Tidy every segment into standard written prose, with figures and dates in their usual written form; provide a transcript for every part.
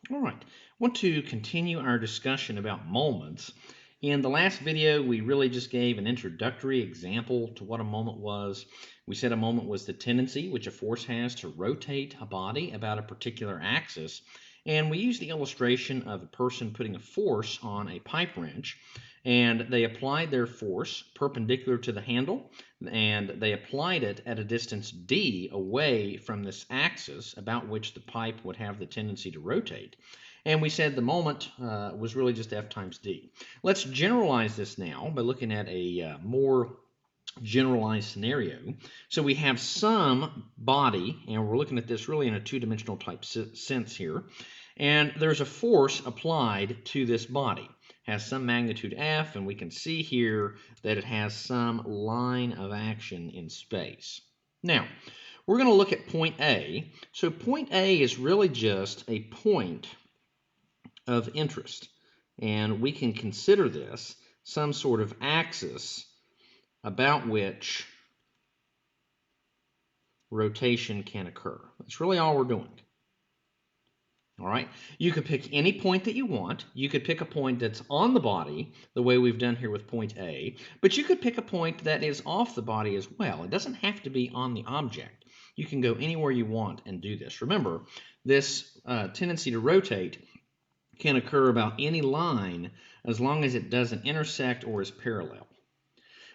All right, I want to continue our discussion about moments. In the last video, we really just gave an introductory example to what a moment was. We said a moment was the tendency which a force has to rotate a body about a particular axis. And we used the illustration of a person putting a force on a pipe wrench, and they applied their force perpendicular to the handle, and they applied it at a distance d away from this axis about which the pipe would have the tendency to rotate. And we said the moment was really just F times d. Let's generalize this now by looking at a more generalized scenario. So we have some body, and we're looking at this really in a two-dimensional type sense here, and there's a force applied to this body. It has some magnitude F, and we can see here that it has some line of action in space. Now, we're going to look at point A. So point A is really just a point of interest, and we can consider this some sort of axis about which rotation can occur. That's really all we're doing. All right, you could pick any point that you want. You could pick a point that's on the body, the way we've done here with point A, but you could pick a point that is off the body as well. It doesn't have to be on the object. You can go anywhere you want and do this. Remember, this tendency to rotate can occur about any line as long as it doesn't intersect or is parallel.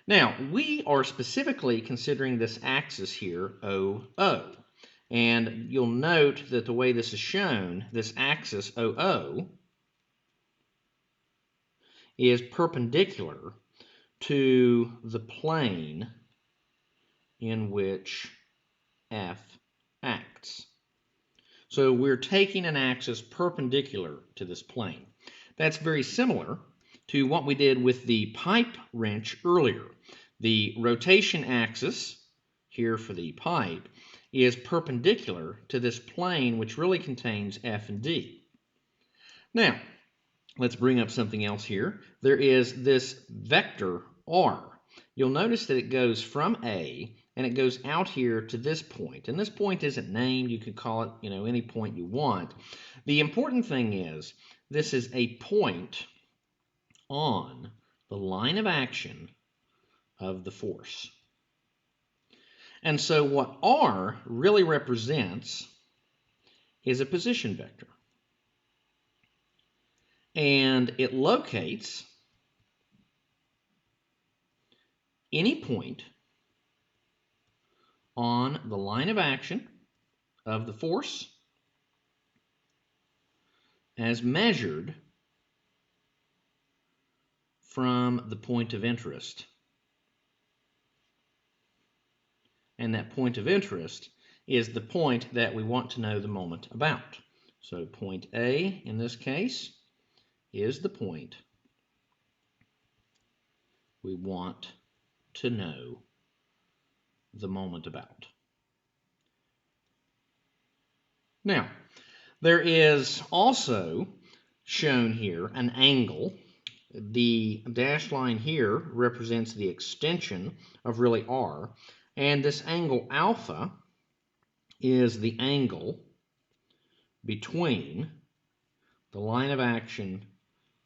Now, we are specifically considering this axis here, OO. And you'll note that the way this is shown, this axis OO is perpendicular to the plane in which F acts. So we're taking an axis perpendicular to this plane. That's very similar to what we did with the pipe wrench earlier. The rotation axis here for the pipe is perpendicular to this plane, which really contains F and D. Now, let's bring up something else here. There is this vector R. You'll notice that it goes from A and it goes out here to this point. And this point isn't named. You could call it, any point you want. The important thing is this is a point on the line of action of the force. And so what R really represents is a position vector. And it locates any point on the line of action of the force as measured from the point of interest. And that point of interest is the point that we want to know the moment about. So point A, in this case, is the point we want to know the moment about. Now, there is also shown here an angle. The dashed line here represents the extension of really R. And this angle alpha is the angle between the line of action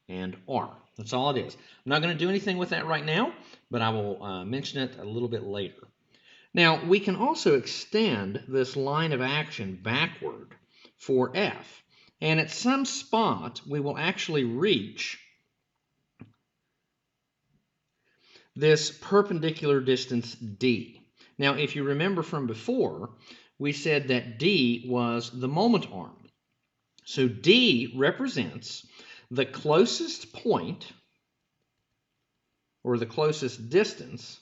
and R. That's all it is. I'm not going to do anything with that right now, but I will mention it a little bit later. Now, we can also extend this line of action backward for F. And at some spot, we will actually reach this perpendicular distance D. Now, if you remember from before, we said that D was the moment arm. So D represents the closest point, or the closest distance,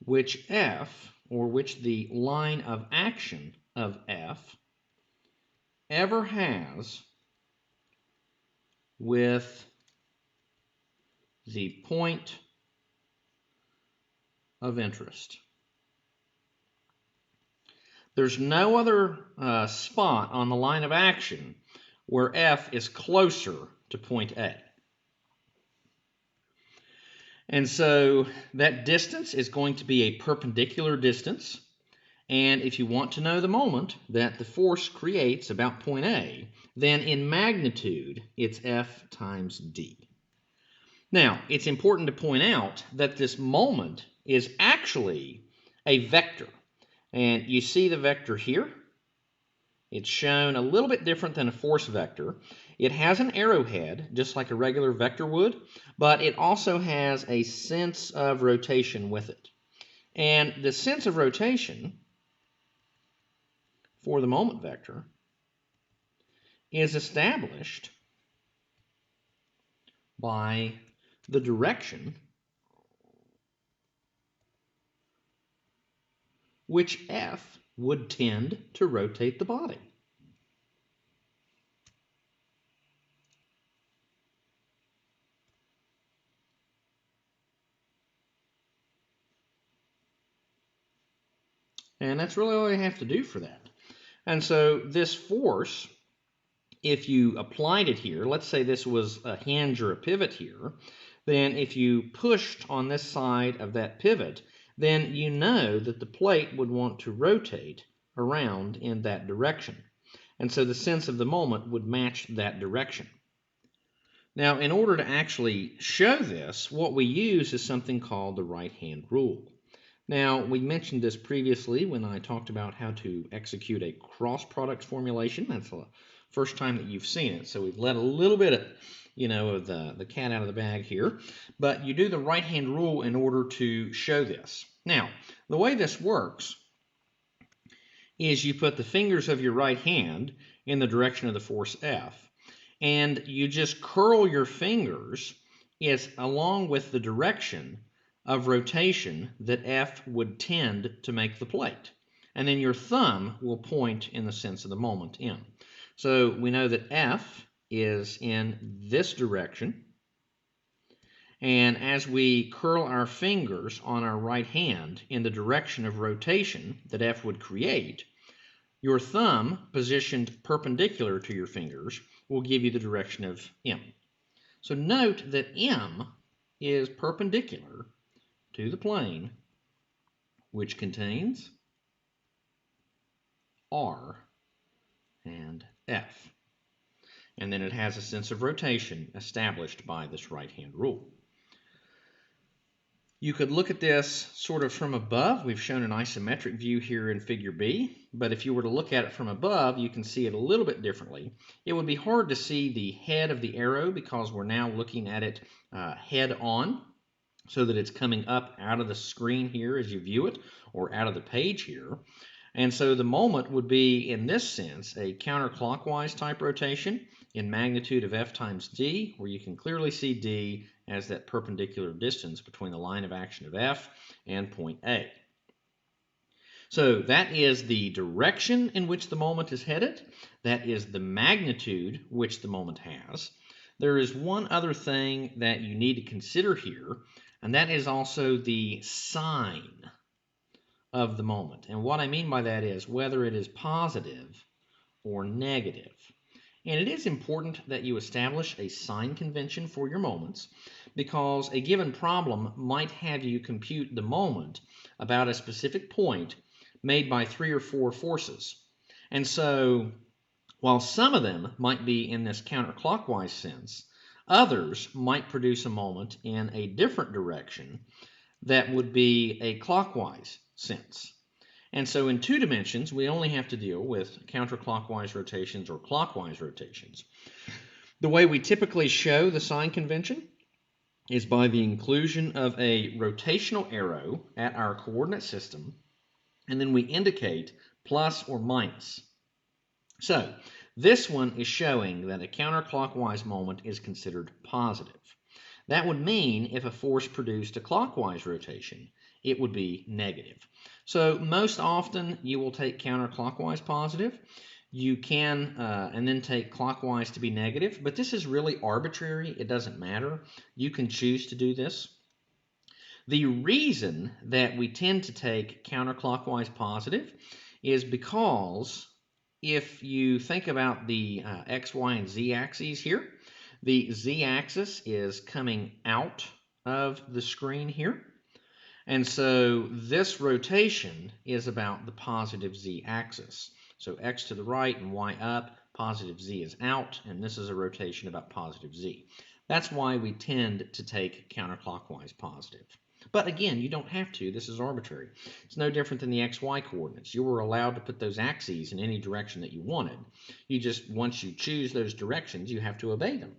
which F, or which the line of action of F, ever has with the point of interest. There's no other spot on the line of action where F is closer to point A. And so that distance is going to be a perpendicular distance, And if you want to know the moment that the force creates about point A, then in magnitude, it's F times D. Now, it's important to point out that this moment is actually a vector. And you see the vector here. It's shown a little bit different than a force vector. It has an arrowhead, just like a regular vector would, but it also has a sense of rotation with it. And the sense of rotation for the moment vector is established by the direction which F would tend to rotate the body. And that's really all you have to do for that. And so this force, if you applied it here, let's say this was a hinge or a pivot here, then if you pushed on this side of that pivot, then you know that the plate would want to rotate around in that direction. And so the sense of the moment would match that direction. Now, in order to actually show this, what we use is something called the right-hand rule. Now, we mentioned this previously when I talked about how to execute a cross-product formulation. That's the first time that you've seen it. So we've let a little bit of, of the cat out of the bag here. But you do the right-hand rule in order to show this. Now, the way this works is you put the fingers of your right hand in the direction of the force F, and you just curl your fingers along with the direction of rotation that F would tend to make the plate. And then your thumb will point in the sense of the moment M. So we know that F is in this direction. And as we curl our fingers on our right hand in the direction of rotation that F would create, your thumb, positioned perpendicular to your fingers, will give you the direction of M. So note that M is perpendicular to the plane which contains R and F. And then it has a sense of rotation established by this right-hand rule. You could look at this sort of from above. We've shown an isometric view here in figure B, but if you were to look at it from above, you can see it a little bit differently. It would be hard to see the head of the arrow because we're now looking at it head on, so that it's coming up out of the screen here as you view it, or out of the page here. And so the moment would be, in this sense, a counterclockwise type rotation in magnitude of F times D, where you can clearly see D as that perpendicular distance between the line of action of F and point A. So that is the direction in which the moment is headed. That is the magnitude which the moment has. There is one other thing that you need to consider here, and that is also the sign of the moment. And what I mean by that is whether it is positive or negative. And it is important that you establish a sign convention for your moments, because a given problem might have you compute the moment about a specific point made by 3 or 4 forces. And so while some of them might be in this counterclockwise sense, others might produce a moment in a different direction that would be a clockwise sense. And so in 2 dimensions, we only have to deal with counterclockwise rotations or clockwise rotations. The way we typically show the sign convention is by the inclusion of a rotational arrow at our coordinate system, and then we indicate plus or minus. So this one is showing that a counterclockwise moment is considered positive. That would mean if a force produced a clockwise rotation, it would be negative. So most often you will take counterclockwise positive. You can and then take clockwise to be negative, but this is really arbitrary. It doesn't matter. You can choose to do this. The reason that we tend to take counterclockwise positive is because if you think about the X, Y, and Z axes here, the Z axis is coming out of the screen here, And so this rotation is about the positive z-axis. So x to the right and y up, positive z is out, and this is a rotation about positive z. That's why we tend to take counterclockwise positive. But again, you don't have to. This is arbitrary. It's no different than the xy coordinates. You were allowed to put those axes in any direction that you wanted. You just, once you choose those directions, you have to obey them.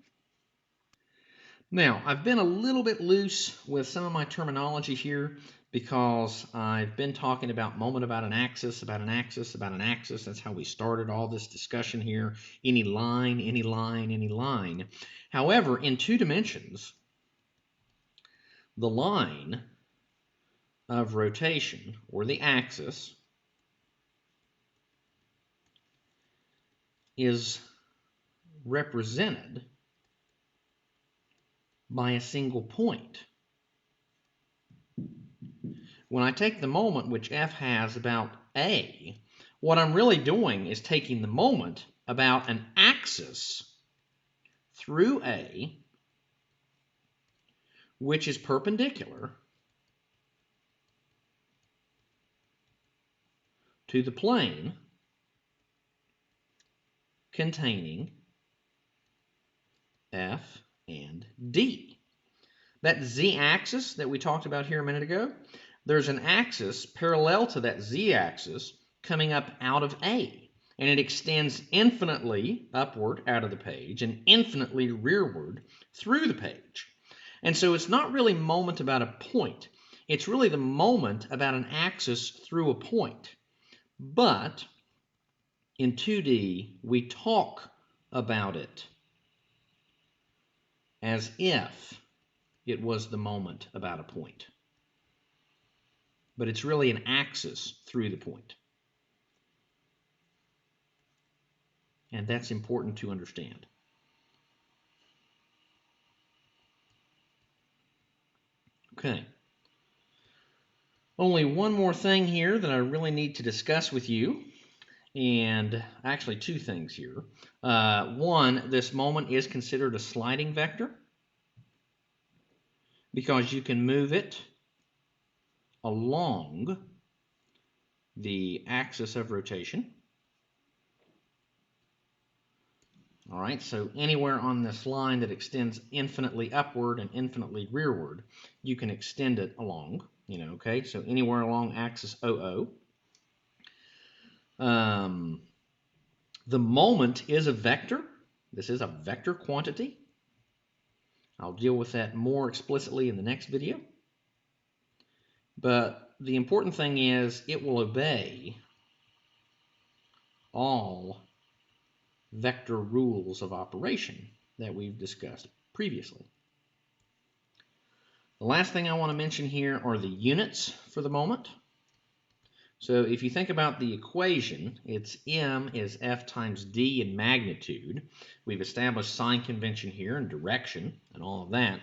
Now, I've been a little bit loose with some of my terminology here because I've been talking about moment about an axis, about an axis, about an axis. That's how we started all this discussion here. Any line, any line, any line. However, in two dimensions, the line of rotation, or the axis, is represented by a single point. When I take the moment which f has about A, what I'm really doing is taking the moment about an axis through A, which is perpendicular to the plane containing F and D. That z-axis that we talked about here a minute ago, there's an axis parallel to that z-axis coming up out of A, and it extends infinitely upward out of the page and infinitely rearward through the page. And so it's not really moment about a point. It's really the moment about an axis through a point. But in 2D, we talk about it as if it was the moment about a point. But it's really an axis through the point. And that's important to understand. Okay. Only one more thing here that I really need to discuss with you. And actually two things here. One, this moment is considered a sliding vector because you can move it along the axis of rotation. All right, so anywhere on this line that extends infinitely upward and infinitely rearward, you can extend it along, okay? So anywhere along axis OO. The moment is a vector. This is a vector quantity. I'll deal with that more explicitly in the next video. But the important thing is it will obey all vector rules of operation that we've discussed previously. The last thing I want to mention here are the units for the moment. So if you think about the equation, it's m is f times d in magnitude. We've established sign convention here and direction and all of that.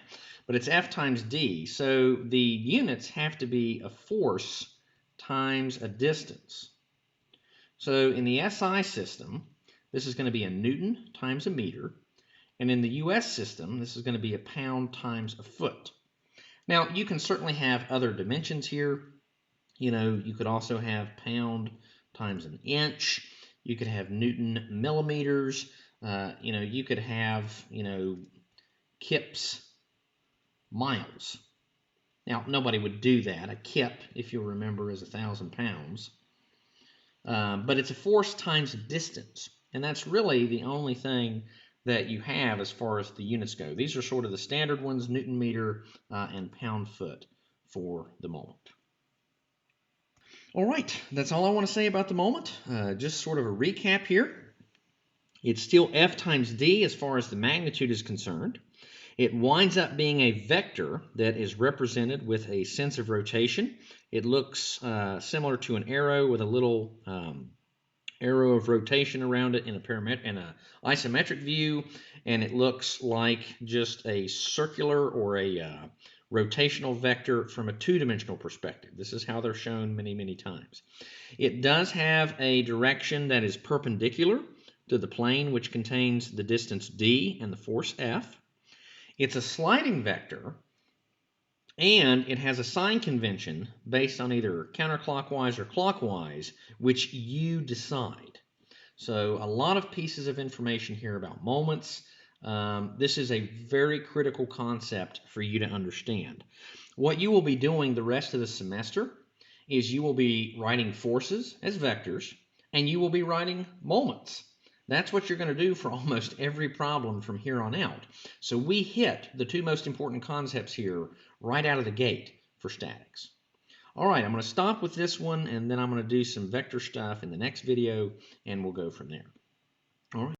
But it's f times d, so the units have to be a force times a distance. So in the SI system, this is going to be a Newton times a meter. And in the US system, this is going to be a pound times a foot. Now, you can certainly have other dimensions here. You could also have pound times an inch. You could have Newton millimeters. You could have, kips miles. Now, nobody would do that. A kip, if you'll remember, is 1,000 pounds. But it's a force times a distance. And that's really the only thing that you have as far as the units go. These are sort of the standard ones, Newton meter and pound foot for the moment. All right, that's all I want to say about the moment. Just sort of a recap here. It's still F times D as far as the magnitude is concerned. It winds up being a vector that is represented with a sense of rotation. It looks similar to an arrow with a little arrow of rotation around it in an isometric view, and it looks like just a circular or a rotational vector from a two-dimensional perspective. This is how they're shown many, many times. It does have a direction that is perpendicular to the plane which contains the distance d and the force F. It's a sliding vector And it has a sign convention based on either counterclockwise or clockwise, which you decide. So a lot of pieces of information here about moments. This is a very critical concept for you to understand. What you will be doing the rest of the semester is you will be writing forces as vectors, and you will be writing moments. That's what you're going to do for almost every problem from here on out. So we hit the two most important concepts here right out of the gate for statics. All right, I'm going to stop with this one, and then I'm going to do some vector stuff in the next video, and we'll go from there. All right.